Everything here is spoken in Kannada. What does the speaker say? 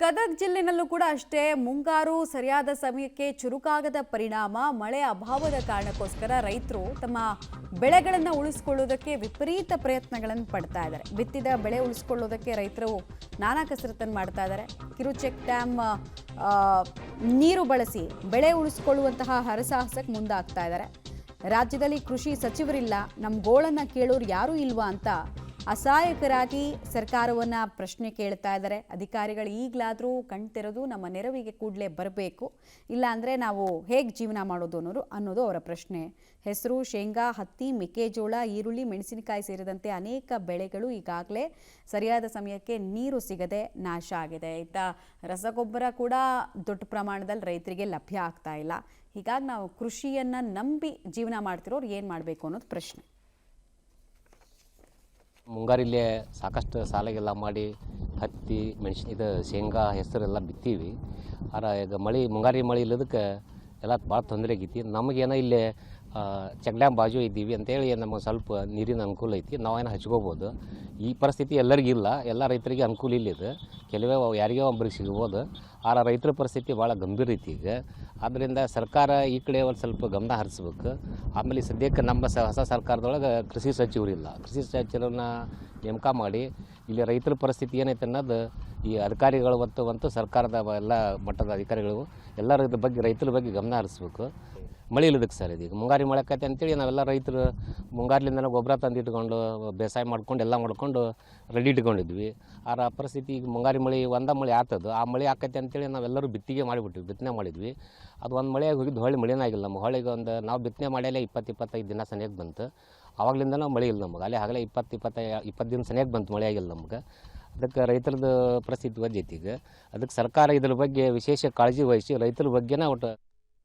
ಗದಗ ಜಿಲ್ಲೆನಲ್ಲೂ ಕೂಡ ಅಷ್ಟೇ ಮುಂಗಾರು ಸರಿಯಾದ ಸಮಯಕ್ಕೆ ಚುರುಕಾಗದ ಪರಿಣಾಮ ಮಳೆ ಅಭಾವದ ಕಾರಣಕ್ಕೋಸ್ಕರ ರೈತರು ತಮ್ಮ ಬೆಳೆಗಳನ್ನು ಉಳಿಸಿಕೊಳ್ಳುವುದಕ್ಕೆ ವಿಪರೀತ ಪ್ರಯತ್ನಗಳನ್ನು ಪಡ್ತಾ ಇದ್ದಾರೆ. ಬಿತ್ತಿದ ಬೆಳೆ ಉಳಿಸಿಕೊಳ್ಳುವುದಕ್ಕೆ ರೈತರು ನಾನಾ ಕಸರತ್ತನ್ನು ಮಾಡ್ತಾ ಇದ್ದಾರೆ. ಕಿರು ಚೆಕ್ ಡ್ಯಾಮ್ ನೀರು ಬಳಸಿ ಬೆಳೆ ಉಳಿಸಿಕೊಳ್ಳುವಂತಹ ಹರಸಾಹಸಕ್ಕೆ ಮುಂದಾಗ್ತಾ ಇದ್ದಾರೆ. ರಾಜ್ಯದಲ್ಲಿ ಕೃಷಿ ಸಚಿವರಿಲ್ಲ, ನಮ್ಮ ಗೋಳನ್ನು ಕೇಳೋರು ಯಾರೂ ಇಲ್ವಾ ಅಂತ ಅಸಹಾಯಕರಾಗಿ ಸರ್ಕಾರವನ್ನ ಪ್ರಶ್ನೆ ಕೇಳ್ತಾ ಇದ್ದಾರೆ. ಅಧಿಕಾರಿಗಳು ಈಗಲಾದರೂ ಕಣ್ತೆರೆದು ನಮ್ಮ ನೆರವಿಗೆ ಕೂಡಲೇ ಬರಬೇಕು, ಇಲ್ಲ ಅಂದರೆ ನಾವು ಹೇಗೆ ಜೀವನ ಮಾಡೋದು ಅನ್ನೋದು ಅವರ ಪ್ರಶ್ನೆ. ಹೆಸರು, ಶೇಂಗಾ, ಹತ್ತಿ, ಮೆಕ್ಕೆಜೋಳ, ಈರುಳ್ಳಿ, ಮೆಣಸಿನಕಾಯಿ ಸೇರಿದಂತೆ ಅನೇಕ ಬೆಳೆಗಳು ಈಗಾಗಲೇ ಸರಿಯಾದ ಸಮಯಕ್ಕೆ ನೀರು ಸಿಗದೆ ನಾಶ ಆಗಿದೆ. ಇತ್ತ ರಸಗೊಬ್ಬರ ಕೂಡ ದೊಡ್ಡ ಪ್ರಮಾಣದಲ್ಲಿ ರೈತರಿಗೆ ಲಭ್ಯ ಆಗ್ತಾ ಇಲ್ಲ. ಹೀಗಾಗಿ ನಾವು ಕೃಷಿಯನ್ನು ನಂಬಿ ಜೀವನ ಮಾಡ್ತಿರೋರು ಏನು ಮಾಡಬೇಕು ಅನ್ನೋದು ಪ್ರಶ್ನೆ. ಮುಂಗಾರಿಲ್ಲೇ ಸಾಕಷ್ಟು ಸಾಲಾಗೆಲ್ಲ ಮಾಡಿ ಹತ್ತಿ ಶೇಂಗಾ ಹೆಸರೆಲ್ಲ ಬಿತ್ತೀವಿ. ಈಗ ಮುಂಗಾರಿ ಮಳೆ ಇಲ್ಲದಕ್ಕೆ ಎಲ್ಲ ಭಾಳ ತೊಂದರೆ ಆಗೈತಿ. ನಮಗೇನೋ ಇಲ್ಲೇ ಚೆಕ್ ಡ್ಯಾಮ್ ಬಾಜು ಇದ್ದೀವಿ ಅಂತೇಳಿ ನಮಗೆ ಸ್ವಲ್ಪ ನೀರಿನ ಅನುಕೂಲ ಐತಿ, ನಾವೇನೋ ಹಚ್ಕೋಬೋದು. ಈ ಪರಿಸ್ಥಿತಿ ಎಲ್ಲರಿಗಿಲ್ಲ, ಎಲ್ಲ ರೈತರಿಗೆ ಅನುಕೂಲ ಇಲ್ಲಿದೆ. ಕೆಲವೇ ಯಾರಿಗೋ ಒಬ್ರಿಗೆ ಸಿಗ್ಬೋದು. ರೈತರ ಪರಿಸ್ಥಿತಿ ಭಾಳ ಗಂಭೀರ ಐತಿ ಈಗ. ಆದ್ದರಿಂದ ಸರ್ಕಾರ ಈ ಕಡೆ ಒಂದು ಸ್ವಲ್ಪ ಗಮನ ಹರಿಸ್ಬೇಕು. ಆಮೇಲೆ ಸದ್ಯಕ್ಕೆ ನಮ್ಮ ಹೊಸ ಸರ್ಕಾರದೊಳಗೆ ಕೃಷಿ ಸಚಿವರಿಲ್ಲ. ಕೃಷಿ ಸಚಿವರನ್ನ ನೇಮಕ ಮಾಡಿ ಇಲ್ಲಿ ರೈತರ ಪರಿಸ್ಥಿತಿ ಏನೈತೆ ಅನ್ನೋದು ಈ ಅಧಿಕಾರಿಗಳು ಮತ್ತು ಸರ್ಕಾರದ ಎಲ್ಲ ಮಟ್ಟದ ಅಧಿಕಾರಿಗಳು ಎಲ್ಲರ ಬಗ್ಗೆ ರೈತರ ಬಗ್ಗೆ ಗಮನ ಹರಿಸ್ಬೇಕು. ಮಳೆ ಇಲ್ಲದಕ್ಕೆ ಸರ್ ಇದೀಗ ಮುಂಗಾರಿ ಮಳೆ ಆಕೈತೆ ಅಂತೇಳಿ ನಾವೆಲ್ಲ ರೈತರು ಮುಂಗಾರಿಲಿಂದ ಗೊಬ್ಬರ ತಂದಿಟ್ಕೊಂಡು ಬೇಸಾಯ ಎಲ್ಲ ಮಾಡ್ಕೊಂಡು ರೆಡಿ ಇಟ್ಕೊಂಡಿದ್ವಿ. ಪರಿಸ್ಥಿತಿ ಈಗ ಮುಂಗಾರಿ ಮಳೆ ಮಳೆ ಆಗ್ತದೆ, ಆ ಮಳೆ ಆಕೈತೆ ಅಂತೇಳಿ ನಾವೆಲ್ಲರೂ ಬಿತ್ತನೆ ಮಾಡಿದ್ವಿ. ಅದು ಒಂದು ಮಳೆ ಹೋಗಿದ್ದು ಹೊಳ್ಳಿ ಮಳೆನೇ ಆಗಿಲ್ಲ ನಮ್ಗೆ. ಹೊಳಿಗೆ ನಾವು ಬಿತ್ತನೆ ಮಾಡಲೇ 20-25 ದಿನ ಸನಿಯಾಗಿ ಬಂತು. ಆವಾಗಲಿಂದ ಮಳೆ ಇಲ್ಲ ನಮಗೆ. ಆಗಲೇ 20 ದಿನ ಸನಿಯಾಗಿ ಬಂತು, ಮಳೆ ಆಗಿಲ್ಲ ನಮ್ಗೆ. ಅದಕ್ಕೆ ರೈತರದ್ದು ಪರಿಸ್ಥಿತಿ ವಜ್ಜೈತಿ ಈಗ. ಅದಕ್ಕೆ ಸರ್ಕಾರ ಇದ್ರ ಬಗ್ಗೆ ವಿಶೇಷ ಕಾಳಜಿ ವಹಿಸಿ ರೈತರ ಬಗ್ಗೆನೇ ಒಟ್ಟು